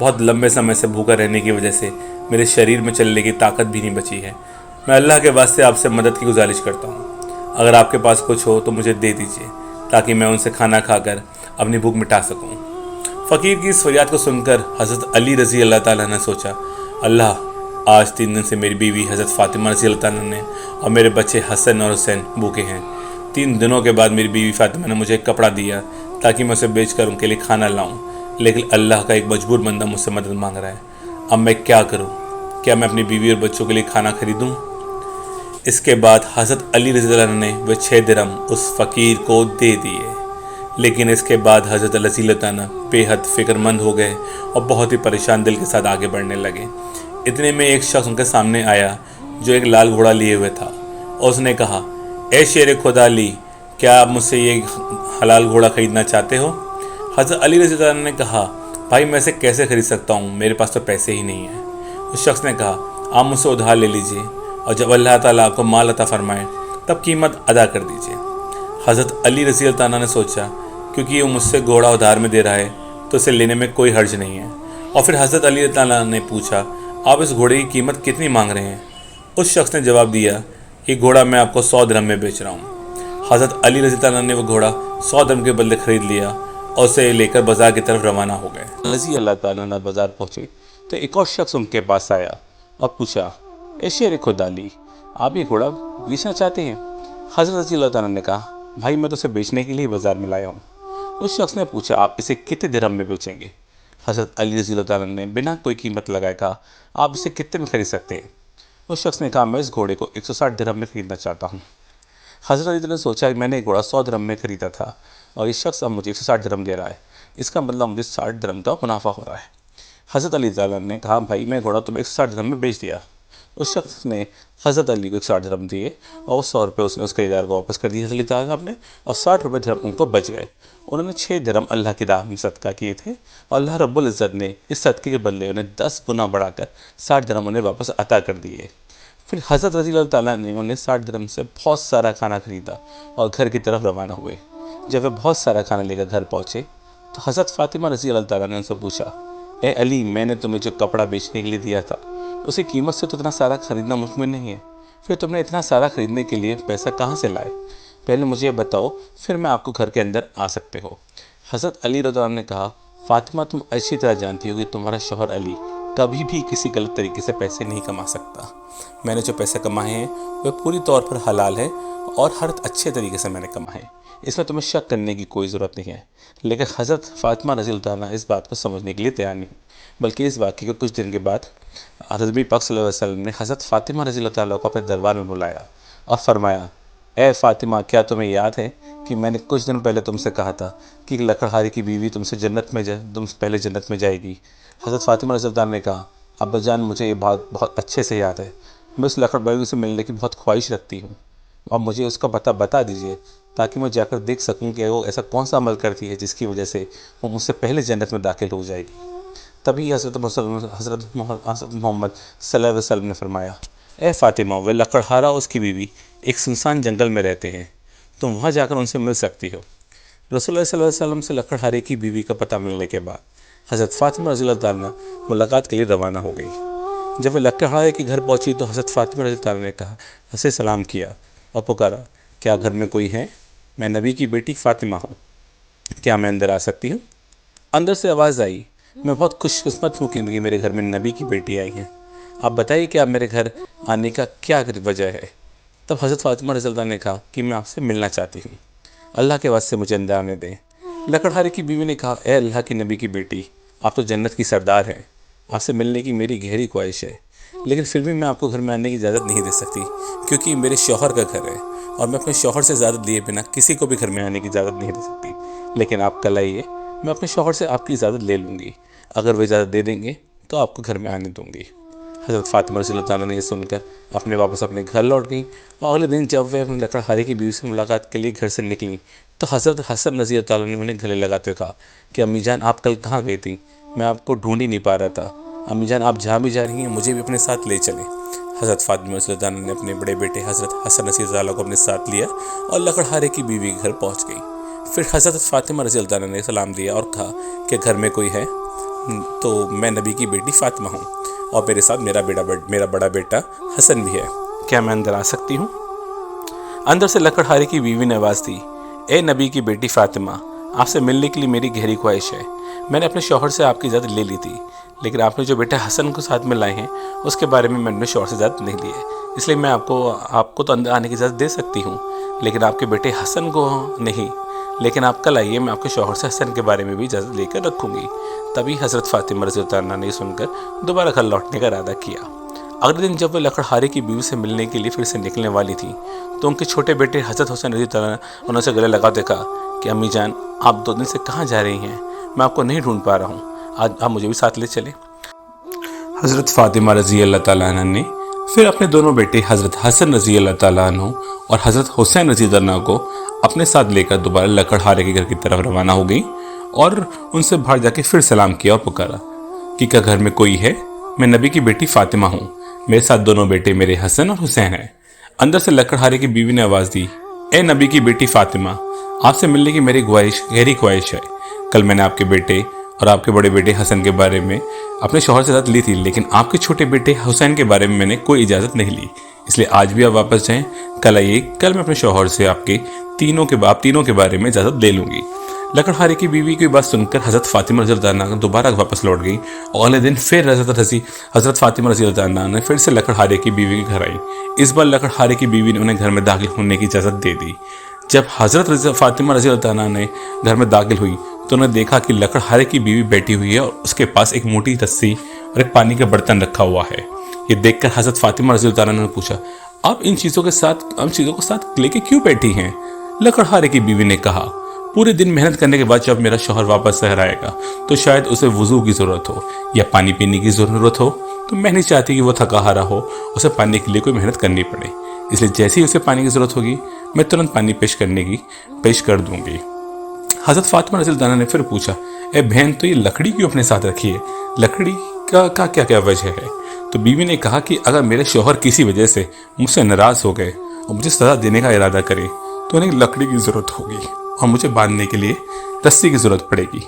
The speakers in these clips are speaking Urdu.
بہت لمبے سمے سے بھوکا رہنے کی وجہ سے میرے شریر میں چلنے کی طاقت بھی نہیں بچی ہے۔ میں اللہ کے واسطے آپ سے مدد کی گزارش کرتا ہوں، اگر آپ کے پاس کچھ ہو تو مجھے دے دیجیے تاکہ میں ان سے کھانا کھا کر اپنی بھوک مٹا سکوں۔ فقیر کی اس فریاد کو سن کر حضرت علی رضی اللہ تعالیٰ نے سوچا، اللہ، آج 3 دن سے میری بیوی حضرت فاطمہ رضی اللہ تعالیٰ نے اور میرے بچے حسن اور حسین بھوکے ہیں۔ 3 دنوں کے بعد میری بیوی فاطمہ نے مجھے ایک کپڑا دیا تاکہ میں اسے بیچ کر ان کے لیے کھانا لاؤں، لیکن اللہ کا ایک مجبور بندہ مجھ سے مدد مانگ رہا ہے۔ اب میں کیا کروں؟ کیا میں اپنی بیوی اور بچوں کے لیے کھانا خریدوں؟ اس کے بعد حضرت علی رضی اللہ عنہ نے وہ 6 درہم اس فقیر کو دے دیے، لیکن اس کے بعد حضرت علی رضی اللہ عنہ بے حد فکر مند ہو گئے اور بہت ہی پریشان دل کے ساتھ آگے بڑھنے لگے۔ اتنے میں ایک شخص ان کے سامنے آیا جو ایک لال گھوڑا لیے ہوئے تھا، اور اس نے کہا، اے شیر خدا علی، کیا آپ مجھ سے یہ حلال گھوڑا خریدنا چاہتے ہو؟ حضرت علی رضی اللہ عنہ نے کہا، بھائی میں اسے کیسے خرید سکتا ہوں، میرے پاس تو پیسے ہی نہیں ہیں۔ اس شخص نے کہا، آپ مجھ سے ادھار لے لیجئے اور جب اللہ تعالیٰ آپ کو مال عطا فرمائے تب قیمت ادا کر دیجئے۔ حضرت علی رضی اللہ عنہ نے سوچا، کیونکہ یہ مجھ سے گھوڑا ادھار میں دے رہا ہے تو اسے لینے میں کوئی حرج نہیں ہے، اور پھر حضرت علی رضی اللہ عنہ نے پوچھا، آپ اس گھوڑے کی قیمت کتنی مانگ رہے ہیں؟ اس شخص نے جواب دیا، یہ گھوڑا میں آپ کو 100 درہم میں بیچ رہا ہوں۔ حضرت علی رضی اللہ عنہ نے وہ گھوڑا 100 درہم کے بدلے خرید لیا اور اسے لے کر بازار کی طرف روانہ ہو گئے۔ رضی اللہ تعالیٰ عنہ بازار پہنچے تو ایک اور شخص ان کے پاس آیا اور پوچھا، اے شیر خدا علی، آپ یہ گھوڑا بیچنا چاہتے ہیں؟ حضرت رضی اللہ تعالیٰ نے کہا، بھائی میں تو اسے بیچنے کے لیے بازار میں لایا ہوں۔ اس شخص نے پوچھا، آپ اسے کتنے درہم میں بیچیں گے؟ حضرت علی رضی اللہ تعالیٰ نے بنا کوئی قیمت لگائے کہا، آپ اسے کتنے میں خرید سکتے ہیں؟ اس شخص نے کہا، میں اس گھوڑے کو 160 درہم میں خریدنا چاہتا ہوں۔ حضرت علی نے سوچا کہ میں نے ایک گھوڑا 100 درہم میں خریدا تھا اور اس شخص اب مجھے 160 درہم دے رہا ہے، اس کا مطلب مجھے 60 درہم کا منافع ہو رہا ہے۔ حضرت علی تعالیٰ نے کہا، بھائی میں گھوڑا تمہیں 160 درہم میں بیچ دیا۔ اس شخص نے حضرت علی کو 160 درہم دیے اور 100 روپے اس نے اس خریدار کو واپس کر دیے حضرت علی تعالیٰ نے، اور 60 روپے درہم ان کو بچ گئے۔ انہوں نے 6 درہم اللہ کی راہ میں صدقہ کیے تھے اور اللہ رب العزت نے اس صدقے کے بدلے انہیں 10 گنا بڑھا کر 60 درہم انہیں واپس عطا کر دیے۔ پھر حضرت رضی اللہ تعالیٰ نے انہیں 60 درہم سے بہت سارا کھانا خریدا اور گھر کی طرف روانہ ہوئے۔ جب وہ بہت سارا کھانا لے کر گھر پہنچے تو حضرت فاطمہ رضی اللہ تعالیٰ نے ان سے پوچھا، اے علی، میں نے تمہیں جو کپڑا بیچنے کے لیے دیا تھا اسی قیمت سے تو اتنا سارا خریدنا ممکن نہیں ہے، پھر تم نے اتنا سارا خریدنے کے لیے پیسہ کہاں سے لائے؟ پہلے مجھے یہ بتاؤ، پھر میں آپ کو گھر کے اندر آ سکتے ہو۔ حضرت علی رضی اللہ عنہ نے کہا، فاطمہ تم اچھی طرح جانتی ہو کہ تمہارا شوہر علی کبھی بھی کسی غلط طریقے سے پیسے نہیں کما سکتا۔ میں نے جو پیسے کمائے ہیں وہ پوری طور پر حلال ہے اور ہر اچھے طریقے سے میں نے کمائے ہیں، اس میں تمہیں شک کرنے کی کوئی ضرورت نہیں ہے۔ لیکن حضرت فاطمہ رضی اللہ عنہ اس بات کو سمجھنے کے لیے تیار نہیں، بلکہ اس واقعے کے کچھ دن کے بعد حضرت نبی پاک صلی اللہ علیہ وسلم نے حضرت فاطمہ رضی اللہ تعالیٰ کو اپنے دربار میں بلایا اور فرمایا، اے فاطمہ، کیا تمہیں یاد ہے کہ میں نے کچھ دن پہلے تم سے کہا تھا کہ لکڑہارے کی بیوی تم سے تم پہلے جنت میں جائے گی؟ حضرت فاطمہ رضی اللہ عنہ نے کہا، ابا جان، مجھے یہ بات بہت اچھے سے یاد ہے، میں اس لکڑ بیوی سے ملنے کی بہت خواہش رکھتی ہوں، اور مجھے اس کا پتہ بتا دیجئے تاکہ میں جا کر دیکھ سکوں کہ وہ ایسا کون سا عمل کرتی ہے جس کی وجہ سے وہ مجھ سے پہلے جنت میں داخل ہو جائے گی۔ تبھی حضرت محمد صلی اللہ علیہ وسلم نے فرمایا، اے فاطمہ، وہ لکڑہارا اور اس کی بیوی ایک سنسان جنگل میں رہتے ہیں، تم وہاں جا کر ان سے مل سکتی ہو۔ رسول اللہ صلی اللہ علیہ وسلم سے لکڑہارے کی بیوی کا پتہ ملنے کے بعد حضرت فاطمہ رضی اللہ تعالیٰ ملاقات کے لیے روانہ ہو گئی۔ جب وہ لکڑہارے کے گھر پہنچی تو حضرت فاطمہ رضی اللہ تعالیٰ نے کہا، اسے سلام کیا اور پکارا، کیا گھر میں کوئی ہے؟ میں نبی کی بیٹی فاطمہ ہوں، کیا میں اندر آ سکتی ہوں؟ اندر سے آواز آئی، میں بہت خوش قسمت ہوں کہ میرے گھر میں نبی کی بیٹی آئی ہیں، آپ بتائیے کہ آپ میرے گھر آنے کا کیا وجہ ہے؟ تب حضرت فاطمہ رضی اللہ عنہ نے کہا کہ میں آپ سے ملنا چاہتی ہوں، اللہ کے واسطے مجھے اندر آنے دیں۔ لکڑہارے کی بیوی نے کہا، اے اللہ کی نبی کی بیٹی، آپ تو جنت کی سردار ہیں، آپ سے ملنے کی میری گہری خواہش ہے، لیکن پھر بھی میں آپ کو گھر میں آنے کی اجازت نہیں دے سکتی، کیونکہ یہ میرے شوہر کا گھر ہے اور میں اپنے شوہر سے اجازت لیے بنا کسی کو بھی گھر میں آنے کی اجازت نہیں دے سکتی، لیکن آپ کل آئیے، میں اپنے شوہر سے آپ کی اجازت لے لوں گی، اگر وہ اجازت دے دیں گے تو آپ کو گھر میں آنے دوں گی۔ حضرت فاطمہ رضی اللہ تعالیٰ نے یہ سن کر واپس اپنے گھر لوٹ گئیں، اور اگلے دن جب وہ اپنے لکڑہارے کی بیوی سے ملاقات کے لیے گھر سے نکلیں تو حضرت حسن رضی اللہ تعالیٰ نے انہیں گلے لگاتے ہوئے کہا کہ امی جان، آپ کل کہاں گئی تھیں؟ میں آپ کو ڈھونڈ ہی نہیں پا رہا تھا، امی جان آپ جہاں بھی جا رہی ہیں مجھے بھی اپنے ساتھ لے چلیں۔ حضرت فاطمہ رضی اللہ تعالیٰ نے اپنے بڑے بیٹے حضرت حسن رضی اللہ تعالیٰ کو اپنے ساتھ لیا اور لکڑہارے کی بیوی کے گھر پہنچ گئی۔ پھر حضرت فاطمہ رضی اللہ تعالیٰ نے سلام دیا اور کہا کہ گھر میں کوئی ہے؟ تو میں نبی کی بیٹی فاطمہ ہوں اور میرے ساتھ میرا بڑا بیٹا حسن بھی ہے، کیا میں اندر آ سکتی ہوں؟ اندر سے لکڑہارے کی بیوی نے آواز دی، اے نبی کی بیٹی فاطمہ، آپ سے ملنے کے لیے میری گہری خواہش ہے۔ میں نے اپنے شوہر سے آپ کی اجازت لے لی تھی، لیکن آپ نے جو بیٹے حسن کو ساتھ میں لائے ہیں اس کے بارے میں نے اپنے شوہر سے اجازت نہیں لی ہے، اس لیے میں آپ کو تو اندر آنے کی اجازت دے سکتی ہوں، لیکن آپ کے بیٹے حسن کو نہیں۔ لیکن آپ کل آئیے، میں آپ کے شوہر سے حسن کے بارے میں بھی اجازت لے کر رکھوں گی۔ تبھی حضرت فاطمہ رضی اللہ عنہا نے سن کر دوبارہ گھر لوٹنے کا ارادہ کیا۔ اگلے دن جب وہ لکڑہارے کی بیوی سے ملنے کے لیے پھر سے نکلنے والی تھی تو ان کے چھوٹے بیٹے حضرت حسین رضی اللہ عنہ انہوں سے گلے لگاتے کہا کہ امی جان، آپ 2 دن سے کہاں جا رہی ہیں؟ میں آپ کو نہیں ڈھونڈ پا رہا ہوں، آج آپ مجھے بھی ساتھ لے چلیں۔ حضرت فاطمہ رضی اللہ تعالیٰ عنہ نے پھر اپنے دونوں بیٹے حضرت حسن رضی اللہ تعالیٰ عنہ اور حضرت حسین رضی اللہ عنہ کو اپنے ساتھ لے کر دوبارہ لکڑہارے کے گھر کی طرف روانہ ہو گئی اور ان سے باہر جا کے پھر سلام کیا اور پکارا کہ کیا گھر میں کوئی ہے؟ میں نبی کی بیٹی فاطمہ ہوں، میرے ساتھ دونوں بیٹے میرے حسن اور حسین ہیں۔ اندر سے لکڑہارے کی بیوی نے آواز دی، اے نبی کی بیٹی فاطمہ، آپ سے ملنے کی میری گہری خواہش ہے۔ کل میں نے آپ کے بیٹے اور آپ کے بڑے بیٹے حسن کے بارے میں اپنے شوہر سے اجازت لی تھی، لیکن آپ کے چھوٹے بیٹے حسین کے بارے میں نے کوئی اجازت نہیں لی، اس لیے آج بھی آپ واپس جائیں۔ کل آئیے، کل میں اپنے شوہر سے آپ تینوں کے بارے میں اجازت لے لوں گی۔ لکڑہارے کی بیوی کی بات سن کر حضرت فاطمہ رضی اللہ عنہا دوبارہ واپس لوٹ گئی اور اگلے دن پھر حضرت فاطمہ رضی اللہ عنہا نے پھر سے لکڑہارے کی بیوی کے گھر آئی۔ اس بار لکڑہارے کی بیوی نے انہیں گھر میں داخل ہونے کی اجازت دے دی۔ جب حضرت فاطمہ رضی اللہ عنہا نے گھر میں داخل ہوئی تو انہوں نے دیکھا کہ لکڑہارے کی بیوی بیٹھی ہوئی ہے اور اس کے پاس ایک موٹی رسی اور ایک پانی کا برتن رکھا ہوا ہے۔ یہ دیکھ کر حضرت فاطمہ رضی اللہ عنہا نے پوچھا، آپ ان چیزوں کو ساتھ لے کے کیوں بیٹھی ہیں؟ لکڑہارے کی بیوی نے کہا، پورے دن محنت کرنے کے بعد جب میرا شوہر واپس شہر آئے گا تو شاید اسے وضو کی ضرورت ہو یا پانی پینے کی ضرورت ہو، تو میں نہیں چاہتی کہ وہ تھکا ہارا ہو، اسے پانی کے لیے کوئی محنت کرنی پڑے، اس لیے جیسے ہی اسے پانی کی ضرورت ہوگی میں ترنت پانی پیش کر دوں گی۔ حضرت فاطمہ رضی اللہ عنہا نے پھر پوچھا، اے بہن، تو یہ لکڑی کیوں اپنے ساتھ رکھی ہے؟ لکڑی کا کیا وجہ ہے؟ تو بیوی نے کہا کہ اگر میرے شوہر کسی وجہ سے مجھ سے ناراض ہو گئے اور مجھے سزا دینے کا ارادہ کرے تو انہیں لکڑی کی ضرورت ہوگی اور مجھے باندھنے کے لیے رسی کی ضرورت پڑے گی۔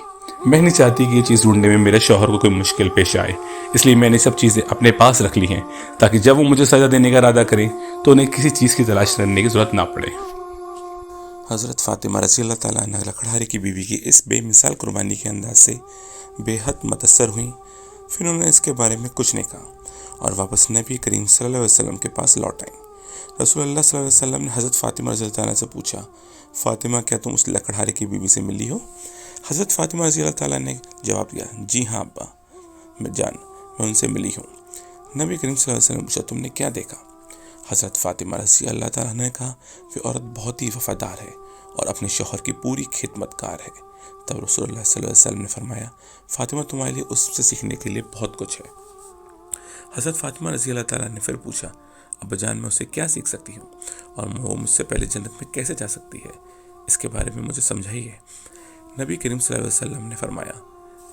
میں نہیں چاہتی کہ یہ چیز ڈھونڈنے میں میرے شوہر کو کوئی مشکل پیش آئے، اس لیے میں نے سب چیزیں اپنے پاس رکھ لی ہیں تاکہ جب وہ مجھے سزا دینے کا ارادہ کریں تو انہیں کسی چیز کی تلاش کرنے کی ضرورت نہ پڑے۔ حضرت فاطمہ رضی اللہ تعالیٰ عنہ لکڑہارے کی بیوی کی اس بے مثال قربانی کے انداز سے بے حد متاثر ہوئیں۔ پھر انہوں نے اس کے بارے میں کچھ نہیں کہا اور واپس نبی کریم صلی اللہ علیہ وسلم کے پاس لوٹ آئیں۔ رسول اللہ صلی اللہ علیہ وسلم نے حضرت فاطمہ رضی اللہ عنہ سے پوچھا، فاطمہ، کیا تم اس لکڑہارے کی بیوی سے ملی ہو؟ حضرت فاطمہ رضی اللہ تعالیٰ نے جواب دیا، جی ہاں ابا میں ان سے ملی ہوں۔ نبی کریم صلی اللہ علیہ وسلم نے پوچھا، تم نے کیا دیکھا؟ حضرت فاطمہ رضی اللہ تعالیٰ نے کہا، وہ عورت بہت ہی وفادار ہے اور اپنے شوہر کی پوری خدمت گار ہے۔ تب رسول اللہ صلی اللہ علیہ وسلم نے فرمایا، فاطمہ، تمہارے لیے اس سے سیکھنے کے لیے بہت کچھ ہے۔ حضرت فاطمہ رضی اللہ تعالیٰ نے پھر پوچھا، ابا جان، میں اسے کیا سیکھ سکتی ہوں اور وہ مجھ سے پہلے جنت میں کیسے جا سکتی ہے؟ اس کے بارے میں مجھے سمجھائیے۔ نبی کریم صلی اللہ علیہ وسلم نے فرمایا،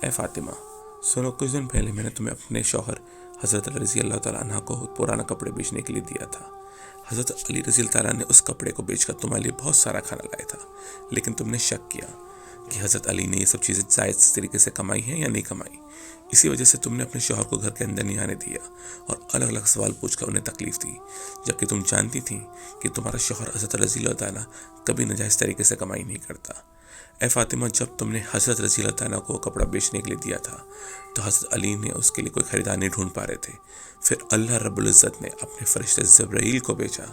اے فاطمہ، سنو، کچھ دن پہلے میں نے تمہیں اپنے شوہر حضرت علی رضی اللہ تعالیٰ عنہ کو پرانا کپڑے بیچنے کے لیے دیا تھا۔ حضرت علی رضی اللہ تعالیٰ نے اس کپڑے کو بیچ کر تمہارے لیے بہت سارا کھانا لایا تھا، لیکن تم نے شک کیا کہ حضرت علی نے یہ سب چیزیں جائز طریقے سے کمائی ہیں یا نہیں کمائی۔ اسی وجہ سے تم نے اپنے شوہر کو گھر کے اندر نہیں آنے دیا اور الگ الگ سوال پوچھ کر انہیں تکلیف دی، جبکہ تم جانتی تھی کہ تمہارا شوہر حضرت رضی اللہ تعالیٰ کبھی ناجائز طریقے سے کمائی نہیں کرتا۔ اے فاطمہ، جب تم نے حضرت رضی اللہ تعالیٰ کو کپڑا بیچنے کے لیے دیا تھا تو حضرت علی نے اس کے لیے کوئی خریدار نہیں ڈھونڈ پا رہے تھے۔ پھر اللہ رب العزت نے اپنے فرشتے جبرائیل کو بھیجا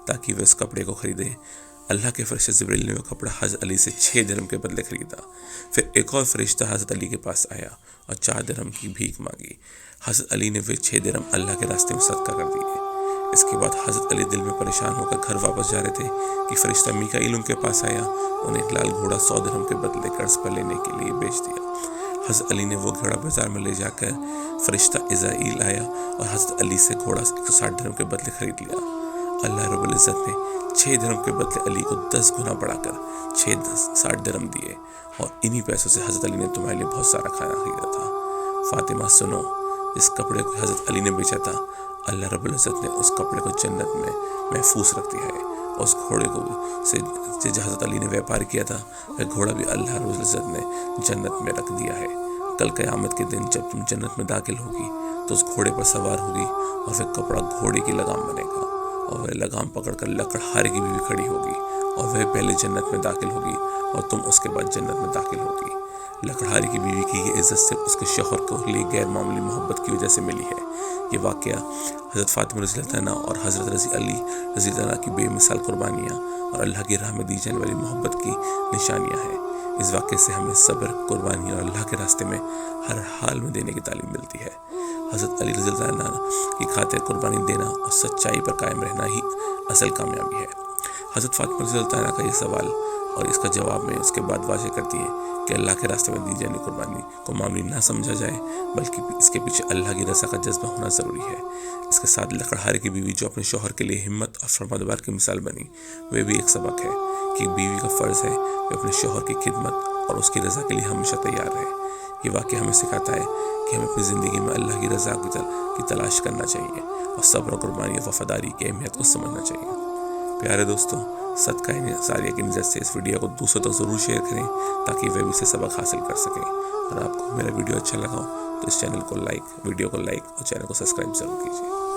تاکہ وہ اس کپڑے کو خریدے۔ اللہ کے فرشتے جبرائیل نے وہ کپڑا حضرت علی سے 6 درہم کے بدلے خریدا۔ پھر ایک اور فرشتہ حضرت علی کے پاس آیا اور 4 درہم کی بھیک مانگی۔ حضرت علی نے وہ 6 درہم اللہ کے راستے میں صدقہ کر دیے۔ اس کے بعد حضرت علی دل میں پریشان ہو کر گھر واپس جا رہے تھے کہ فرشتہ میکائیل ان کے پاس آیا، انہیں ایک لال گھوڑا 100 درہم کے بدلے قرض پر لینے کے لیے بیچ دیا۔ حضرت علی نے وہ گھوڑا بازار میں لے جا کر فرشتہ عزرائیل آیا اور حضرت علی سے گھوڑا 160 درہم کے بدلے خرید لیا۔ اللہ رب العزت نے 6 درہم کے بدلے علی کو 10 گنا بڑھا کر 60 درہم دیے اور انہی پیسوں سے حضرت علی نے تمہارے لیے بہت سارا کھانا خریدا تھا۔ فاطمہ، سنو، اس کپڑے کو حضرت علی نے بیچا تھا، اللہ رب العزت نے اس کپڑے کو جنت میں محفوظ رکھ دیا ہے، اور اس گھوڑے کو سے حضرت علی نے ویپار کیا تھا، وہ گھوڑا بھی اللہ رب العزت نے جنت میں رکھ دیا ہے۔ کل قیامت کے دن جب تم جنت میں داخل ہوگی تو اس گھوڑے پر سوار ہوگی اور پھر کپڑا گھوڑے کی لگام بنے گا اور وہ لگام پکڑ کر لکڑہارے کی بیوی کھڑی ہوگی اور وہ پہلے جنت میں داخل ہوگی اور تم اس کے بعد جنت میں داخل ہوگی۔ لکڑہارے کی بیوی کی یہ عزت صرف اس کے شوہر کو لیے غیر معمولی محبت کی وجہ سے ملی ہے۔ یہ واقعہ حضرت فاطمہ رضی اللہ عنہ اور حضرت علی رضی اللہ عنہ کی بے مثال قربانیاں اور اللہ کی راہ میں دی جانے والی محبت کی نشانیاں ہیں۔ اس واقعے سے ہمیں صبر، قربانی اور اللہ کے راستے میں ہر حال میں دینے کی تعلیم ملتی ہے۔ حضرت علی رضی اللہ عنہ کی خاطر قربانی دینا اور سچائی پر قائم رہنا ہی اصل کامیابی ہے۔ حضرت فاطمہ رضی اللہ عنہ کا یہ سوال اور اس کا جواب میں اس کے بعد واضح کرتی ہے کہ اللہ کے راستے میں دی جانے قربانی کو معمولی نہ سمجھا جائے، بلکہ اس کے پیچھے اللہ کی رضا کا جذبہ ہونا ضروری ہے۔ اس کے ساتھ لکڑہارے کی بیوی جو اپنے شوہر کے لیے ہمت اور فرمانبرداری کی مثال بنی، وہ بھی ایک سبق ہے کہ بیوی کا فرض ہے کہ اپنے شوہر کی خدمت اور اس کی رضا کے لیے ہمیشہ تیار رہے۔ یہ واقعہ ہمیں سکھاتا ہے کہ ہمیں اپنی زندگی میں اللہ کی رضا کی تلاش کرنا چاہیے اور صبر و قربانی اور وفاداری کی اہمیت کو سمجھنا چاہیے۔ پیارے دوستوں، صدقہ ساریہ کی نظر سے اس ویڈیو کو دوسروں تک ضرور شیئر کریں تاکہ وہ بھی اسے سبق حاصل کر سکیں۔ اور آپ کو میرا ویڈیو اچھا لگا ہو تو اس چینل کو ویڈیو کو لائک اور چینل کو سبسکرائب ضرور کیجیے۔